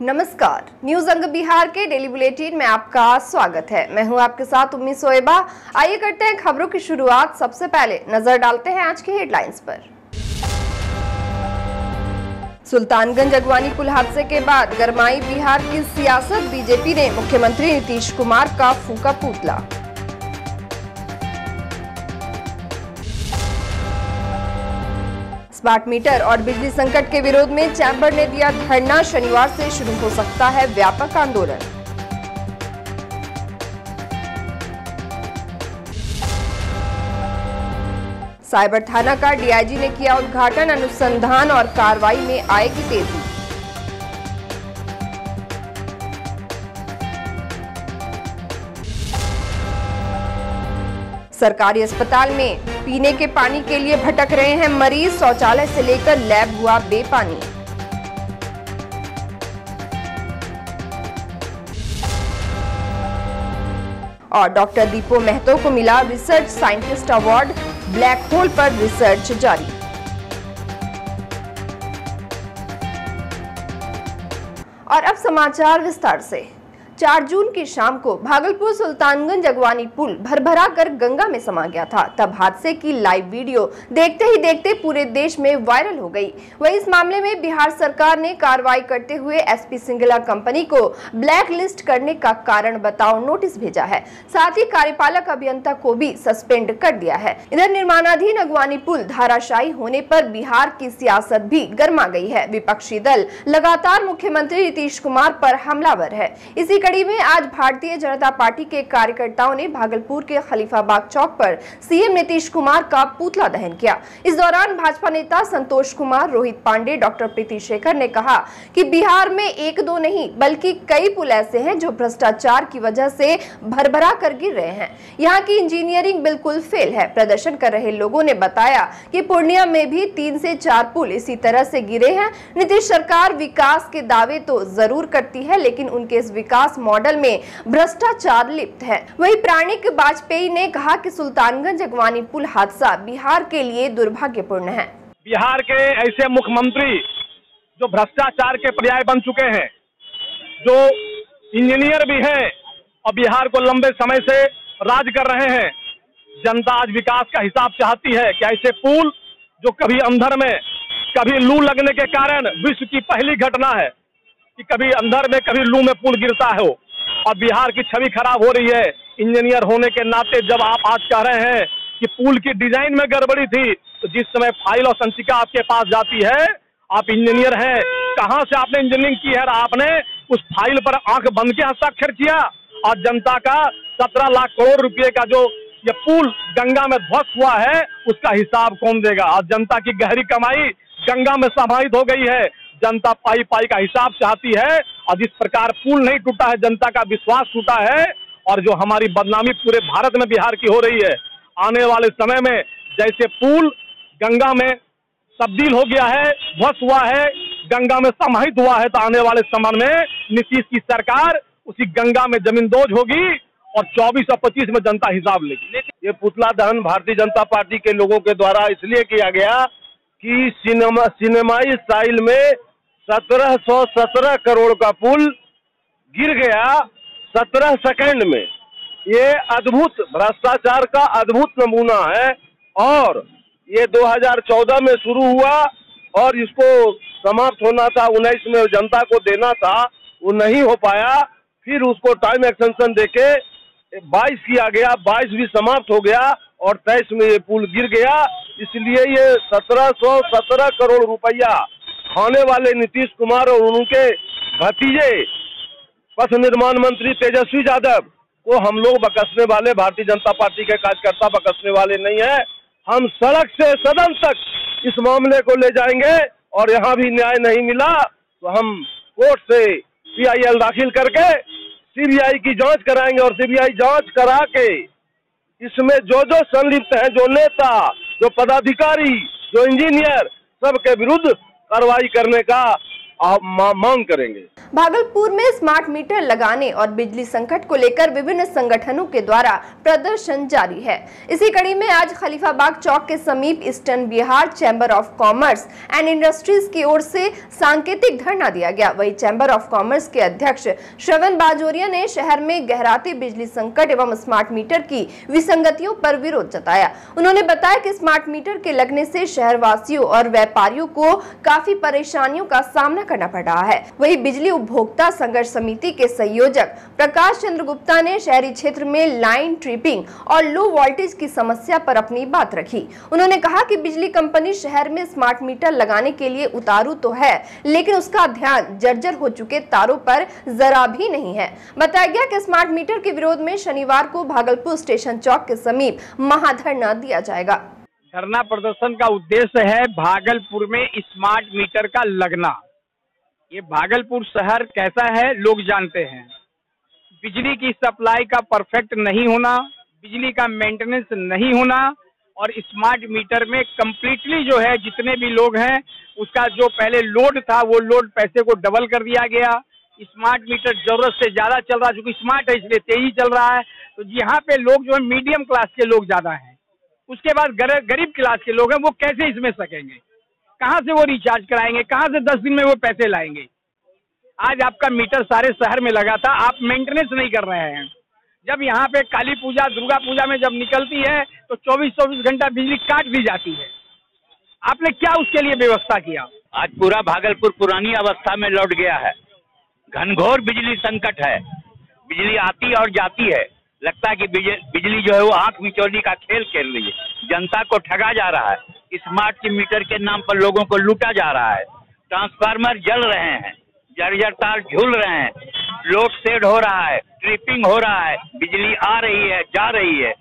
नमस्कार, न्यूज अंग बिहार के डेली बुलेटिन में आपका स्वागत है। मैं हूं आपके साथ उम्मी सोएबा। आइए करते हैं खबरों की शुरुआत। सबसे पहले नजर डालते हैं आज की हेडलाइंस पर। सुल्तानगंज अगवानी पुल हादसे के बाद गरमाई बिहार की सियासत। बीजेपी ने मुख्यमंत्री नीतीश कुमार का फूंका पुतला। स्मार्ट मीटर और बिजली संकट के विरोध में चैंबर ने दिया धरना। शनिवार से शुरू हो सकता है व्यापक आंदोलन। साइबर थाना का डीआईजी ने किया उद्घाटन। अनुसंधान और कार्रवाई में आएगी तेजी। सरकारी अस्पताल में पीने के पानी के लिए भटक रहे हैं मरीज। शौचालय से लेकर लैब हुआ बेपानी। और डॉक्टर दीपो महतो को मिला research scientist award. Black hole पर रिसर्च जारी। और अब समाचार विस्तार से। 4 जून की शाम को भागलपुर सुल्तानगंज अगवानी पुल भरभरा कर गंगा में समा गया था। तब हादसे की लाइव वीडियो देखते ही देखते पूरे देश में वायरल हो गई। वहीं इस मामले में बिहार सरकार ने कार्रवाई करते हुए एसपी सिंगला कंपनी को ब्लैक लिस्ट करने का कारण बताओ नोटिस भेजा है। साथ ही कार्यपालक अभियंता को भी सस्पेंड कर दिया है। इधर निर्माणाधीन अगवानी पुल धाराशायी होने पर बिहार की सियासत भी गर्मा गई है। विपक्षी दल लगातार मुख्यमंत्री नीतीश कुमार पर हमलावर है। इसी कड़ी में आज भारतीय जनता पार्टी के कार्यकर्ताओं ने भागलपुर के खलीफाबाग चौक पर सीएम नीतीश कुमार का पुतला दहन किया। इस दौरान भाजपा नेता संतोष कुमार, रोहित पांडे, डॉक्टर प्रीति शेखर ने कहा कि बिहार में 1-2 नहीं बल्कि कई पुल ऐसे हैं जो भ्रष्टाचार की वजह से भरभरा कर गिर रहे हैं। यहाँ की इंजीनियरिंग बिल्कुल फेल है। प्रदर्शन कर रहे लोगों ने बताया कि पूर्णिया में भी 3 से 4 पुल इसी तरह से गिरे हैं। नीतीश सरकार विकास के दावे तो जरूर करती है, लेकिन उनके इस विकास मॉडल में भ्रष्टाचार लिप्त है। वहीं प्राणिक वाजपेयी ने कहा कि सुल्तानगंज अगवानी पुल हादसा बिहार के लिए दुर्भाग्यपूर्ण है। बिहार के ऐसे मुख्यमंत्री जो भ्रष्टाचार के पर्याय बन चुके हैं, जो इंजीनियर भी हैं और बिहार को लंबे समय से राज कर रहे हैं। जनता आज विकास का हिसाब चाहती है कि ऐसे पुल जो कभी अंधर में, कभी लू लगने के कारण विश्व की पहली घटना है कि कभी अंधर में कभी लू में पुल गिरता हो, और बिहार की छवि खराब हो रही है। इंजीनियर होने के नाते जब आप आज कह रहे हैं कि पुल की डिजाइन में गड़बड़ी थी, तो जिस समय फाइल और संचिका आपके पास जाती है, आप इंजीनियर हैं, कहां से आपने इंजीनियरिंग की है? आपने उस फाइल पर आंख बंद के हस्ताक्षर किया, और जनता का 17 लाख करोड़ रुपए का जो ये पुल गंगा में ध्वस्त हुआ है, उसका हिसाब कौन देगा? आज जनता की गहरी कमाई गंगा में समाहित हो गई है। जनता पाई पाई का हिसाब चाहती है, और जिस प्रकार पुल नहीं टूटा है, जनता का विश्वास टूटा है, और जो हमारी बदनामी पूरे भारत में बिहार की हो रही है। आने वाले समय में जैसे पुल गंगा में तब्दील हो गया है, ध्वस्त हुआ है, गंगा में समाहित हुआ है, तो आने वाले समय में नीतीश की सरकार उसी गंगा में जमींदोज होगी और 24 और 25 में जनता हिसाब लेगी। ये पुतला दहन भारतीय जनता पार्टी के लोगों के द्वारा इसलिए किया गया कि सिनेमाई स्टाइल में 1717 करोड़ का पुल गिर गया 17 सेकंड में। ये अद्भुत भ्रष्टाचार का अद्भुत नमूना है, और ये 2014 में शुरू हुआ और इसको समाप्त होना था 19 में, जनता को देना था, वो नहीं हो पाया। फिर उसको टाइम एक्सटेंशन देके 22 किया गया, 22 भी समाप्त हो गया, और 23 में ये पुल गिर गया। इसलिए ये 1717 करोड़ रुपया खाने वाले नीतीश कुमार और उनके भतीजे पथ निर्माण मंत्री तेजस्वी यादव को हम लोग बकसने वाले, भारतीय जनता पार्टी के कार्यकर्ता बकसने वाले नहीं है। हम सड़क से सदन तक इस मामले को ले जाएंगे, और यहाँ भी न्याय नहीं मिला तो हम कोर्ट से PIL दाखिल करके CBI की जांच कराएंगे, और CBI जांच करा के इसमें जो जो संलिप्त हैं, जो नेता, जो पदाधिकारी, जो इंजीनियर, सबके विरुद्ध कार्रवाई करने का मांग करेंगे। भागलपुर में स्मार्ट मीटर लगाने और बिजली संकट को लेकर विभिन्न संगठनों के द्वारा प्रदर्शन जारी है। इसी कड़ी में आज खलीफाबाग चौक के समीप eastern Bihar chamber of commerce and industries की ओर से सांकेतिक धरना दिया गया। वहीं चैम्बर ऑफ कॉमर्स के अध्यक्ष श्रवण बाजोरिया ने शहर में गहराते बिजली संकट एवं स्मार्ट मीटर की विसंगतियों पर विरोध जताया। उन्होंने बताया कि स्मार्ट मीटर के लगने से शहर वासियों और व्यापारियों को काफी परेशानियों का सामना करना पड़ रहा है। वहीं बिजली उपभोक्ता संघर्ष समिति के संयोजक प्रकाश चंद्र गुप्ता ने शहरी क्षेत्र में लाइन ट्रिपिंग और लो वोल्टेज की समस्या पर अपनी बात रखी। उन्होंने कहा कि बिजली कंपनी शहर में स्मार्ट मीटर लगाने के लिए उतारू तो है, लेकिन उसका ध्यान जर्जर हो चुके तारों पर जरा भी नहीं है। बताया गया कि स्मार्ट मीटर के विरोध में शनिवार को भागलपुर स्टेशन चौक के समीप महाधरना दिया जाएगा। धरना प्रदर्शन का उद्देश्य है भागलपुर में स्मार्ट मीटर का लगना। ये भागलपुर शहर कैसा है लोग जानते हैं। बिजली की सप्लाई का परफेक्ट नहीं होना, बिजली का मेंटेनेंस नहीं होना और स्मार्ट मीटर में कंप्लीटली जो है जितने भी लोग हैं उसका जो पहले लोड था वो लोड पैसे को डबल कर दिया गया। स्मार्ट मीटर जरूरत से ज्यादा चल रहा है, क्योंकि स्मार्ट है इसलिए तेजी चल रहा है। तो यहाँ पे लोग जो है मीडियम क्लास के लोग ज्यादा हैं, उसके बाद गरीब क्लास के लोग हैं, वो कैसे इसमें सकेंगे? कहाँ से वो रिचार्ज कराएंगे? कहाँ से 10 दिन में वो पैसे लाएंगे? आज आपका मीटर सारे शहर में लगा था, आप मेंटेनेंस नहीं कर रहे हैं। जब यहाँ पे काली पूजा दुर्गा पूजा में जब निकलती है तो 24-24 घंटा बिजली काट दी जाती है। आपने क्या उसके लिए व्यवस्था किया? आज पूरा भागलपुर पुरानी अवस्था में लौट गया है। घनघोर बिजली संकट है, बिजली आती और जाती है। लगता है कि बिजली जो है वो आंख मिचौली का खेल खेल रही है। जनता को ठगा जा रहा है। स्मार्ट की मीटर के नाम पर लोगों को लूटा जा रहा है। ट्रांसफार्मर जल रहे हैं, जर्जर तार झूल रहे हैं, लोड शेड हो रहा है, ट्रिपिंग हो रहा है, बिजली आ रही है जा रही है।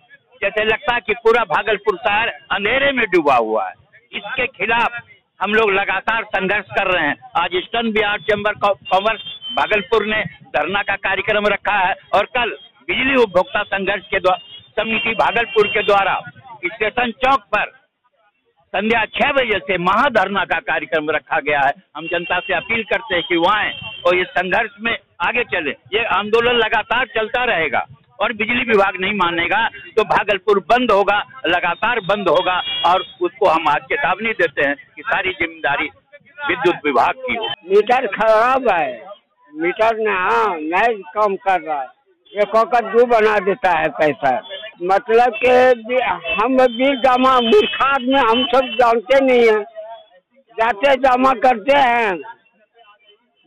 जैसे लगता है कि पूरा भागलपुर शहर अंधेरे में डूबा हुआ है। इसके खिलाफ हम लोग लगातार संघर्ष कर रहे हैं। आज eastern Bihar chamber commerce Bhagalpur ने धरना का कार्यक्रम रखा है और कल बिजली उपभोक्ता संघर्ष के समिति भागलपुर के द्वारा स्टेशन चौक पर संध्या 6 बजे से महाधरना का कार्यक्रम रखा गया है। हम जनता से अपील करते हैं कि वो आए और ये संघर्ष में आगे चले। ये आंदोलन लगातार चलता रहेगा और बिजली विभाग नहीं मानेगा तो भागलपुर बंद होगा, लगातार बंद होगा। और उसको हम आज चेतावनी देते हैं कि सारी जिम्मेदारी विद्युत विभाग की हो। मीटर खराब है, मीटर नहीं काम कर रहा है। ये कॉकर 2 बना देता है पैसा। मतलब कि हम बिल जमा मूर्ख आदमी हम सब जानते नहीं हैं, जाते जमा करते हैं,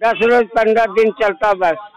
10 रोज 15 दिन चलता बस।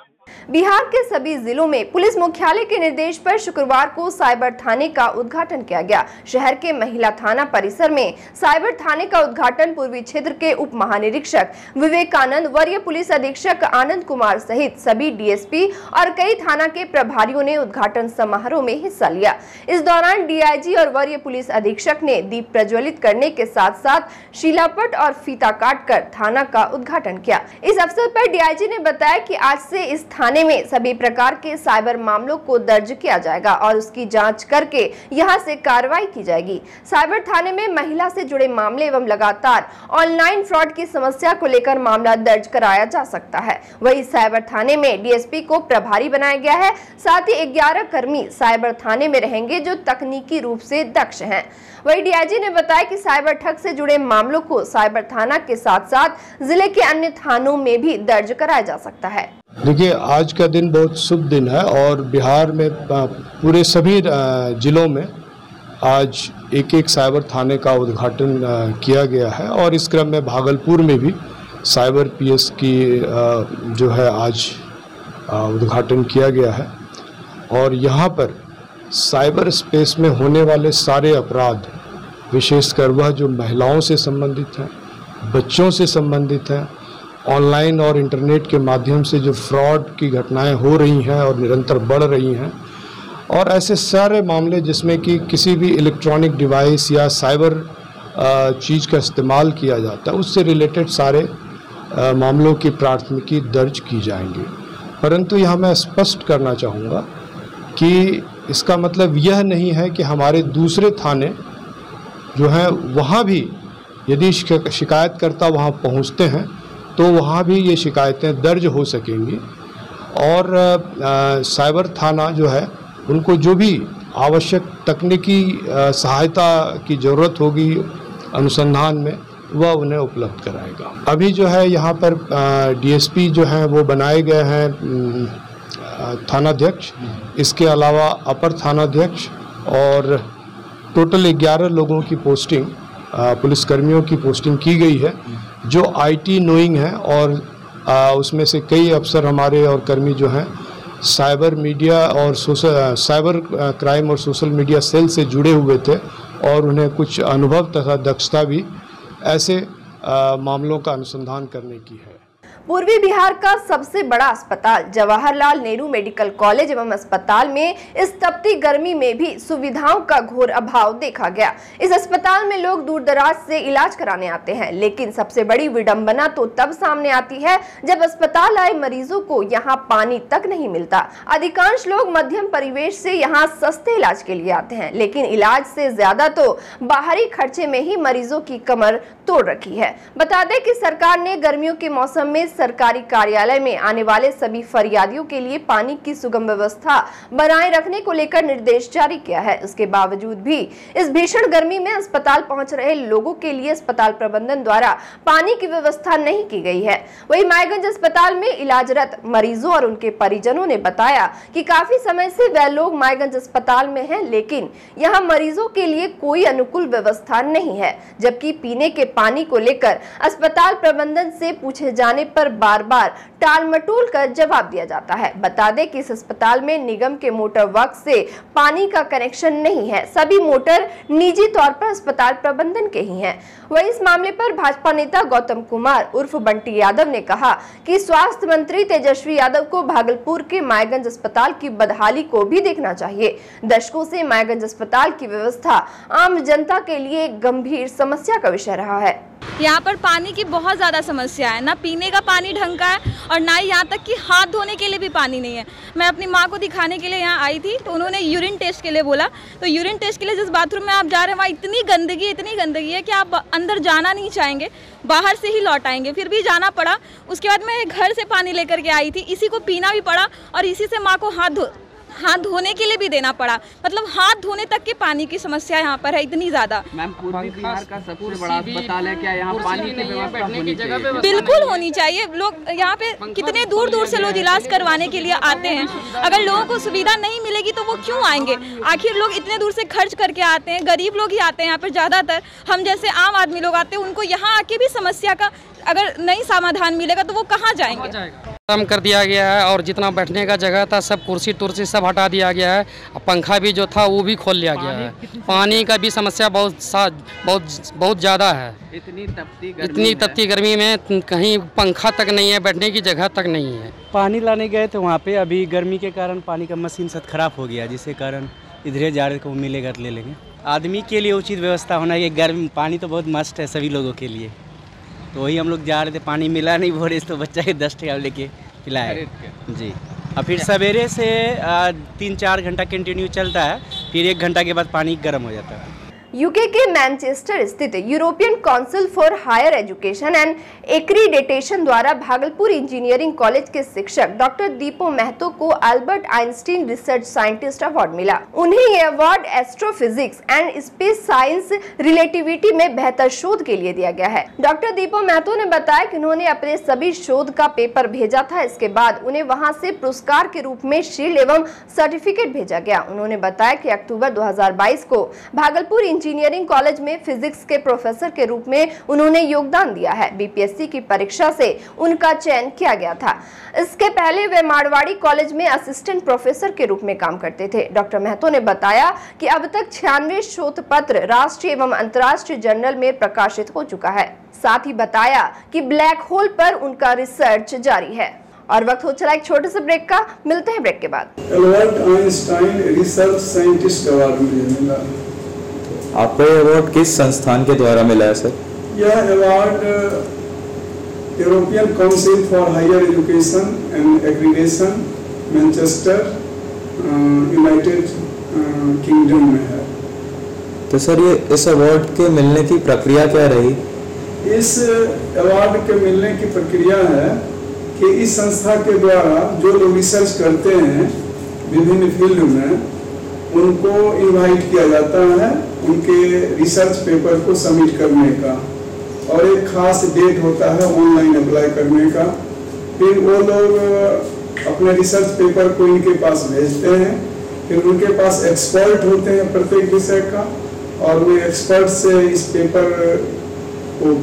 बिहार के सभी जिलों में पुलिस मुख्यालय के निर्देश पर शुक्रवार को साइबर थाने का उद्घाटन किया गया। शहर के महिला थाना परिसर में साइबर थाने का उद्घाटन पूर्वी क्षेत्र के उप महानिरीक्षक विवेकानंद, वरीय पुलिस अधीक्षक आनंद कुमार सहित सभी डीएसपी और कई थाना के प्रभारियों ने उद्घाटन समारोह में हिस्सा लिया। इस दौरान डीआईजी और वरीय पुलिस अधीक्षक ने दीप प्रज्वलित करने के साथ साथ शिलापट और फीता काटकर थाना का उद्घाटन किया। इस अवसर पर डीआईजी ने बताया कि आज से इस थाने में सभी प्रकार के साइबर मामलों को दर्ज किया जाएगा और उसकी जांच करके यहां से कार्रवाई की जाएगी। साइबर थाने में महिला से जुड़े मामले एवं लगातार ऑनलाइन फ्रॉड की समस्या को लेकर मामला दर्ज कराया जा सकता है। वहीं साइबर थाने में डीएसपी को प्रभारी बनाया गया है। साथ ही 11 कर्मी साइबर थाने में रहेंगे जो तकनीकी रूप से दक्ष हैं। वहीं डीआईजी ने बताया कि साइबर ठग से जुड़े मामलों को साइबर थाना के साथ साथ जिले के अन्य थानों में भी दर्ज कराया जा सकता है। देखिए, आज का दिन बहुत शुभ दिन है और बिहार में पूरे सभी जिलों में आज एक साइबर थाने का उद्घाटन किया गया है और इस क्रम में भागलपुर में भी साइबर पीएस की जो है आज उद्घाटन किया गया है। और यहाँ पर साइबर स्पेस में होने वाले सारे अपराध, विशेषकर वह जो महिलाओं से संबंधित हैं, बच्चों से संबंधित हैं, ऑनलाइन और इंटरनेट के माध्यम से जो फ्रॉड की घटनाएं हो रही हैं और निरंतर बढ़ रही हैं, और ऐसे सारे मामले जिसमें कि किसी भी इलेक्ट्रॉनिक डिवाइस या साइबर चीज़ का इस्तेमाल किया जाता है, उससे रिलेटेड सारे मामलों की प्राथमिकी दर्ज की जाएंगी। परंतु यहाँ मैं स्पष्ट करना चाहूँगा कि इसका मतलब यह नहीं है कि हमारे दूसरे थाने जो हैं वहाँ भी यदि शिकायतकर्ता वहाँ पहुँचते हैं तो वहाँ भी ये शिकायतें दर्ज हो सकेंगी। और साइबर थाना जो है उनको जो भी आवश्यक तकनीकी सहायता की ज़रूरत होगी अनुसंधान में, वह उन्हें उपलब्ध कराएगा। अभी जो है यहाँ पर डीएसपी जो हैं वो बनाए गए हैं थानाध्यक्ष, इसके अलावा अपर थानाध्यक्ष, और टोटल 11 लोगों की पोस्टिंग, पुलिसकर्मियों की पोस्टिंग की गई है जो आईटी नोइंग है, और उसमें से कई अफसर हमारे और कर्मी जो हैं साइबर मीडिया और साइबर क्राइम और सोशल मीडिया सेल से जुड़े हुए थे, और उन्हें कुछ अनुभव तथा दक्षता भी ऐसे मामलों का अनुसंधान करने की है। पूर्वी बिहार का सबसे बड़ा अस्पताल जवाहरलाल नेहरू मेडिकल कॉलेज एवं अस्पताल में इस तपती गर्मी में भी सुविधाओं का घोर अभाव देखा गया। इस अस्पताल में लोग दूर दराज से इलाज कराने आते हैं, लेकिन सबसे बड़ी विडंबना तो तब सामने आती है जब अस्पताल आए मरीजों को यहाँ पानी तक नहीं मिलता। अधिकांश लोग मध्यम परिवेश से यहाँ सस्ते इलाज के लिए आते हैं, लेकिन इलाज से ज्यादा तो बाहरी खर्चे में ही मरीजों की कमर तोड़ रखी है। बता दें कि सरकार ने गर्मियों के मौसम में सरकारी कार्यालय में आने वाले सभी फरियादियों के लिए पानी की सुगम व्यवस्था बनाए रखने को लेकर निर्देश जारी किया है। उसके बावजूद भी इस भीषण गर्मी में अस्पताल पहुंच रहे लोगों के लिए अस्पताल प्रबंधन द्वारा पानी की व्यवस्था नहीं की गई है। वहीं मायगंज अस्पताल में इलाजरत मरीजों और उनके परिजनों ने बताया कि काफी समय से वह लोग मायगंज अस्पताल में हैं, लेकिन यहाँ मरीजों के लिए कोई अनुकूल व्यवस्था नहीं है, जबकि पीने के पानी को लेकर अस्पताल प्रबंधन से पूछे जाने पर बार बार टाल मटोल कर जवाब दिया जाता है। बता दें कि इस अस्पताल में निगम के मोटर वर्क्स से पानी का कनेक्शन नहीं है, सभी मोटर निजी तौर पर अस्पताल प्रबंधन के ही हैं। वहीं इस मामले पर भाजपा नेता गौतम कुमार उर्फ बंटी यादव ने कहा कि स्वास्थ्य मंत्री तेजस्वी यादव को भागलपुर के मायगंज अस्पताल की बदहाली को भी देखना चाहिए। दशकों से मायगंज अस्पताल की व्यवस्था आम जनता के लिए एक गंभीर समस्या का विषय रहा है। यहाँ पर पानी की बहुत ज़्यादा समस्या है, ना पीने का पानी ढंग का है और ना ही यहाँ तक कि हाथ धोने के लिए भी पानी नहीं है। मैं अपनी माँ को दिखाने के लिए यहाँ आई थी तो उन्होंने यूरिन टेस्ट के लिए बोला, तो यूरिन टेस्ट के लिए जिस बाथरूम में आप जा रहे हैं वहाँ इतनी गंदगी है कि आप अंदर जाना नहीं चाहेंगे, बाहर से ही लौट आएंगे। फिर भी जाना पड़ा। उसके बाद मैं घर से पानी लेकर के आई थी, इसी को पीना भी पड़ा और इसी से माँ को हाथ धोने के लिए भी देना पड़ा। मतलब हाथ धोने तक के पानी की समस्या यहाँ पर है इतनी ज्यादा। मैम, पूर्वी बिहार का सबसे बड़ा अस्पताल है, क्या यहाँ पानी की व्यवस्था होनी चाहिए? बिल्कुल होनी चाहिए। लोग यहाँ पे कितने दूर दूर से लोग इलाज करवाने के लिए आते हैं, अगर लोगों को सुविधा नहीं मिलेगी तो वो क्यों आएंगे? आखिर लोग इतने दूर से खर्च करके आते हैं, गरीब लोग ही आते हैं यहाँ पर ज्यादातर। हम जैसे आम आदमी लोग आते हैं, उनको यहाँ आके भी समस्या का अगर नहीं समाधान मिलेगा तो वो कहाँ जाएंगे? कम कर दिया गया है और जितना बैठने का जगह था सब कुर्सी तुर्सी सब हटा दिया गया है। पंखा भी जो था वो भी खोल लिया गया है। पानी का भी समस्या बहुत ज़्यादा है। इतनी तपती गर्मी में कहीं पंखा तक नहीं है, बैठने की जगह तक नहीं है। पानी लाने गए थे वहाँ पे, अभी गर्मी के कारण पानी का मशीन सब खराब हो गया, जिसके कारण इधर जा रहे को मिलेगा तो ले लेंगे। आदमी के लिए उचित व्यवस्था होना है। गर्मी पानी तो बहुत मस्त है सभी लोगों के लिए, तो वही हम लोग जा रहे थे, पानी मिला नहीं भोरे, तो बच्चा के 10 टका लेके पिलाए जी। और फिर सवेरे से 3-4 घंटा कंटिन्यू चलता है, फिर 1 घंटा के बाद पानी गर्म हो जाता है। यूके के मैनचेस्टर स्थित European Council for Higher Education and Accreditation द्वारा भागलपुर इंजीनियरिंग कॉलेज के शिक्षक डॉक्टर दीपो महतो को Albert Einstein research scientist award मिला। उन्हें यह award astrophysics and space science relativity में बेहतर शोध के लिए दिया गया है। डॉक्टर दीपो महतो ने बताया कि उन्होंने अपने सभी शोध का पेपर भेजा था, इसके बाद उन्हें वहां से पुरस्कार के रूप में शील्ड एवं सर्टिफिकेट भेजा गया। उन्होंने बताया कि अक्टूबर 2022 को भागलपुर इंजीनियरिंग कॉलेज में फिजिक्स के प्रोफेसर के रूप में उन्होंने योगदान दिया है। बीपीएससी की परीक्षा से उनका चयन किया गया था। इसके पहले वे मारवाड़ी कॉलेज में असिस्टेंट प्रोफेसर के रूप में काम करते थे। डॉक्टर महतो ने बताया कि अब तक 96 शोध पत्र राष्ट्रीय एवं अंतर्राष्ट्रीय जर्नल में प्रकाशित हो चुका है। साथ ही बताया कि ब्लैक होल पर उनका रिसर्च जारी है। और वक्त हो चला एक छोटे से ब्रेक का, मिलते हैं ब्रेक के बाद। Albert Einstein research scientist award मिला। आपको ये अवार्ड किस संस्थान के द्वारा मिला है सर? यह award European Council for Higher Education and Accreditation Manchester United Kingdom में है। तो सर ये इस अवार्ड के मिलने की प्रक्रिया क्या रही? इस अवार्ड के मिलने की प्रक्रिया है कि इस संस्था के द्वारा जो लोग रिसर्च करते हैं विभिन्न फील्ड में, उनको इनवाइट किया जाता है उनके रिसर्च पेपर को सबमिट करने का, और एक खास डेट होता है ऑनलाइन अप्लाई करने का। फिर वो लोग अपने रिसर्च पेपर को इनके पास भेजते हैं, फिर उनके पास एक्सपर्ट होते हैं प्रत्येक विषय का, और वो एक्सपर्ट से इस पेपर को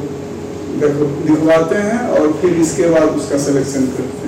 दिखवाते हैं और फिर इसके बाद उसका सिलेक्शन करते हैं।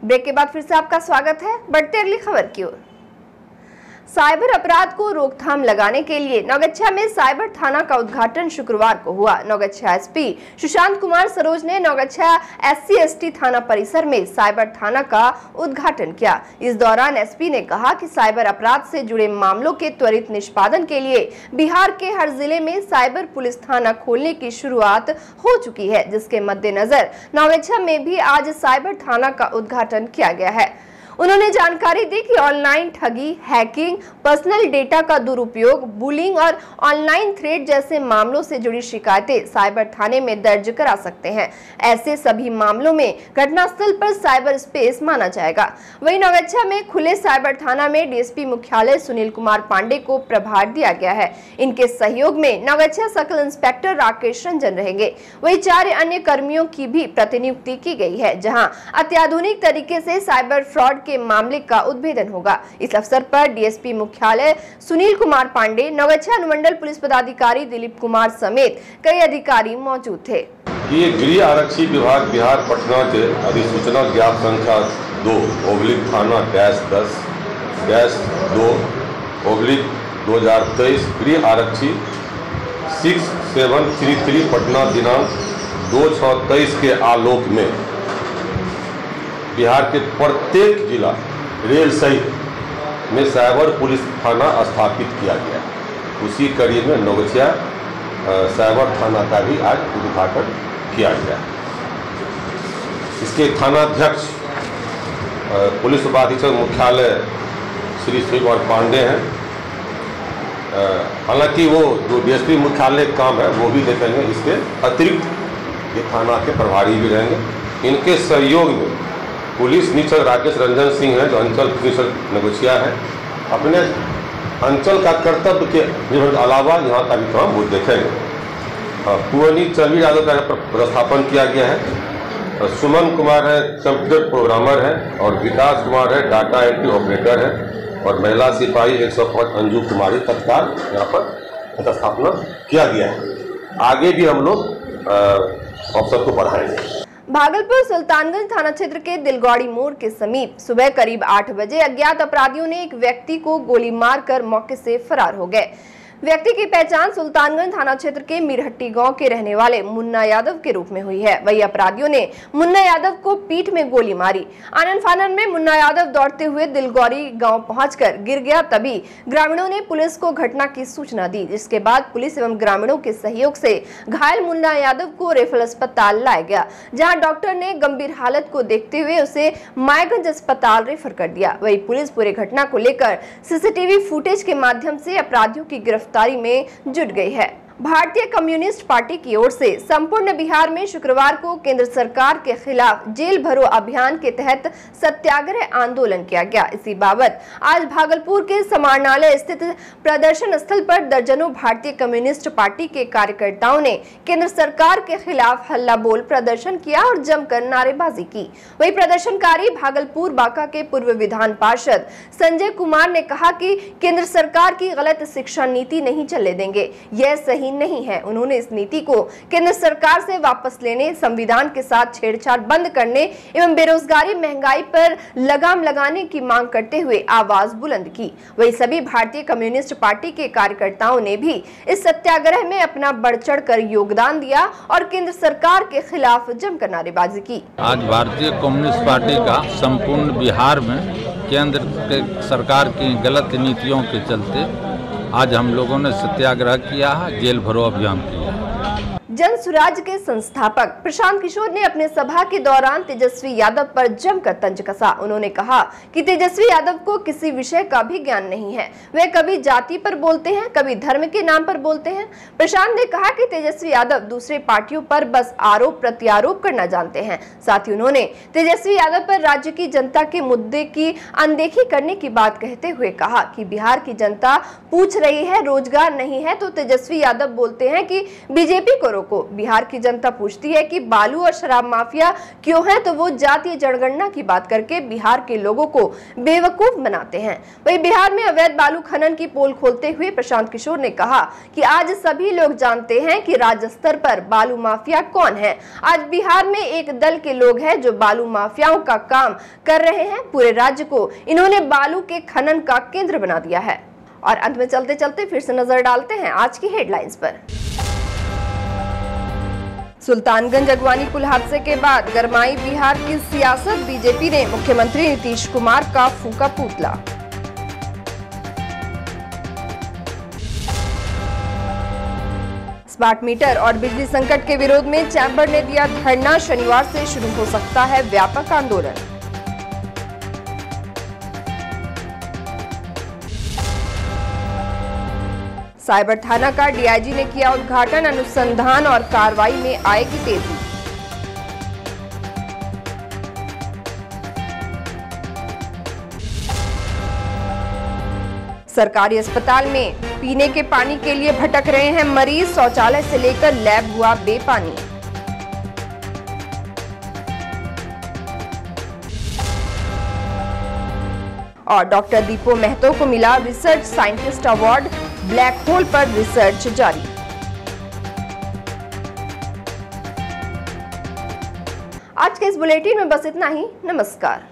ब्रेक के बाद फिर से आपका स्वागत है। बढ़ते अगली खबर की ओर। साइबर अपराध को रोकथाम लगाने के लिए नौगछिया में साइबर थाना का उद्घाटन शुक्रवार को हुआ। नौगछिया एसपी सुशांत कुमार सरोज ने नौगछिया SC/ST थाना परिसर में साइबर थाना का उद्घाटन किया। इस दौरान एसपी ने कहा कि साइबर अपराध से जुड़े मामलों के त्वरित निष्पादन के लिए बिहार के हर जिले में साइबर पुलिस थाना खोलने की शुरुआत हो चुकी है, जिसके मद्देनजर नौगछिया में भी आज साइबर थाना का उद्घाटन किया गया है। उन्होंने जानकारी दी कि ऑनलाइन ठगी, हैकिंग, पर्सनल डेटा का दुरुपयोग, बुलिंग और ऑनलाइन थ्रेट जैसे मामलों से जुड़ी शिकायतें साइबर थाने में दर्ज करा सकते हैं। ऐसे सभी मामलों में घटनास्थल पर साइबर स्पेस माना जाएगा। वहीं नौगछिया में खुले साइबर थाना में डीएसपी मुख्यालय सुनील कुमार पांडे को प्रभार दिया गया है। इनके सहयोग में नौगछिया सर्कल इंस्पेक्टर राकेश रंजन रहेंगे। वहीं 4 अन्य कर्मियों की भी प्रतिनियुक्ति की गई है, जहाँ अत्याधुनिक तरीके से साइबर फ्रॉड के मामले का उद्भेदन होगा। इस अवसर पर डीएसपी मुख्यालय सुनील कुमार पांडे, नौगछिया अनुमंडल पुलिस पदाधिकारी दिलीप कुमार समेत कई अधिकारी मौजूद थे। ये गृह आरक्षी विभाग बिहार पटना के अधिसूचना ज्ञाप संख्या 2/थाना -10-2/2023 गृह आरक्षी 6733 पटना दिनांक 2/6/23 के आलोक में बिहार के प्रत्येक जिला रेल सहित में साइबर पुलिस थाना स्थापित किया गया। उसी कड़ी में नौगछिया साइबर थाना का भी आज उद्घाटन किया गया। इसके थानाध्यक्ष पुलिस उपाधीक्षक मुख्यालय श्री कुमार पांडे हैं। हालांकि वो जो डीएसपी मुख्यालय काम है वो भी देखेंगे, इसके अतिरिक्त ये थाना के प्रभारी भी रहेंगे। इनके सहयोग में पुलिस निरीक्षक राकेश रंजन सिंह हैं, जो अंचल निरीक्षक नौगछिया है, अपने अंचल का कर्तव्य के अलावा यहाँ का भी काम वो देखेंगे। पुअनी चलवी यादव का प्रतिस्थापन किया गया है। सुमन कुमार है, कंप्यूटर प्रोग्रामर है, और विकास कुमार है, डाटा एंट्री ऑपरेटर है, और महिला सिपाही 105 अंजू कुमारी तत्काल यहाँ पर प्रतिस्थापना किया गया है। आगे भी हम लोग अफसर को बढ़ाएंगे। भागलपुर सुल्तानगंज थाना क्षेत्र के दिलगौड़ी मोड़ के समीप सुबह करीब 8 बजे अज्ञात अपराधियों ने एक व्यक्ति को गोली मारकर मौके से फरार हो गए। व्यक्ति की पहचान सुल्तानगंज थाना क्षेत्र के मीरहट्टी गांव के रहने वाले मुन्ना यादव के रूप में हुई है। वही अपराधियों ने मुन्ना यादव को पीठ में गोली मारी। आनन फानन में मुन्ना यादव दौड़ते हुए दिलगौरी गांव पहुंचकर गिर गया। तभी ग्रामीणों ने पुलिस को घटना की सूचना दी, जिसके बाद पुलिस एवं ग्रामीणों के सहयोग से घायल मुन्ना यादव को रेफरल अस्पताल लाया गया, जहाँ डॉक्टर ने गंभीर हालत को देखते हुए उसे मायागंज अस्पताल रेफर कर दिया। वही पुलिस पूरे घटना को लेकर सीसीटीवी फुटेज के माध्यम से अपराधियों की गिरफ्तारी में जुट गई है। भारतीय कम्युनिस्ट पार्टी की ओर से संपूर्ण बिहार में शुक्रवार को केंद्र सरकार के खिलाफ जेल भरो अभियान के तहत सत्याग्रह आंदोलन किया गया। इसी बाबत आज भागलपुर के समाहरणालय स्थित प्रदर्शन स्थल पर दर्जनों भारतीय कम्युनिस्ट पार्टी के कार्यकर्ताओं ने केंद्र सरकार के खिलाफ हल्ला बोल प्रदर्शन किया और जमकर नारेबाजी की। वही प्रदर्शनकारी भागलपुर बांका के पूर्व विधान पार्षद संजय कुमार ने कहा कि केंद्र सरकार की गलत शिक्षा नीति नहीं चलने देंगे। यह सही सही नहीं है। उन्होंने इस नीति को केंद्र सरकार से वापस लेने, संविधान के साथ छेड़छाड़ बंद करने एवं बेरोजगारी, महंगाई पर लगाम लगाने की मांग करते हुए आवाज बुलंद की। वहीं सभी भारतीय कम्युनिस्ट पार्टी के कार्यकर्ताओं ने भी इस सत्याग्रह में अपना बढ़ चढ़ कर योगदान दिया और केंद्र सरकार के खिलाफ जमकर नारेबाजी की। आज भारतीय कम्युनिस्ट पार्टी का संपूर्ण बिहार में केंद्र के सरकार की गलत नीतियों के चलते आज हम लोगों ने सत्याग्रह किया है, जेल भरो अभियान किया है। जन सुराज के संस्थापक प्रशांत किशोर ने अपने सभा के दौरान तेजस्वी यादव पर जमकर तंज कसा। उन्होंने कहा कि तेजस्वी यादव को किसी विषय का भी ज्ञान नहीं है। वे कभी जाति पर बोलते हैं, कभी धर्म के नाम पर बोलते हैं। प्रशांत ने कहा कि तेजस्वी यादव दूसरे पार्टियों पर बस आरोप प्रत्यारोप करना जानते हैं। साथ ही उन्होंने तेजस्वी यादव पर राज्य की जनता के मुद्दे की अनदेखी करने की बात कहते हुए कहा कि बिहार की जनता पूछ रही है रोजगार नहीं है, तो तेजस्वी यादव बोलते हैं कि बीजेपी को को बिहार की जनता पूछती है कि बालू और शराब माफिया क्यों है, तो वो जातीय जनगणना की बात करके बिहार के लोगों को बेवकूफ बनाते हैं। वहीं बिहार में अवैध बालू खनन की पोल खोलते हुए प्रशांत किशोर ने कहा कि आज सभी लोग जानते हैं कि राज्य स्तर पर बालू माफिया कौन है। आज बिहार में एक दल के लोग हैं जो बालू माफियाओं का काम कर रहे हैं। पूरे राज्य को इन्होंने बालू के खनन का केंद्र बना दिया है। और अंत में चलते चलते फिर से नजर डालते हैं आज की हेडलाइंस पर। सुल्तानगंज अगवानी पुल हादसे के बाद गरमाई बिहार की सियासत, बीजेपी ने मुख्यमंत्री नीतीश कुमार का फूंका पुतला। स्मार्ट मीटर और बिजली संकट के विरोध में चैंबर ने दिया धरना, शनिवार से शुरू हो सकता है व्यापक आंदोलन। साइबर थाना का डीआईजी ने किया उद्घाटन, अनुसंधान और कार्रवाई में आएगी तेजी। सरकारी अस्पताल में पीने के पानी के लिए भटक रहे हैं मरीज, शौचालय से लेकर लैब हुआ बेपानी। और डॉक्टर दीपो महतो को मिला research scientist award, black hole पर रिसर्च जारी। आज के इस बुलेटिन में बस इतना ही। नमस्कार।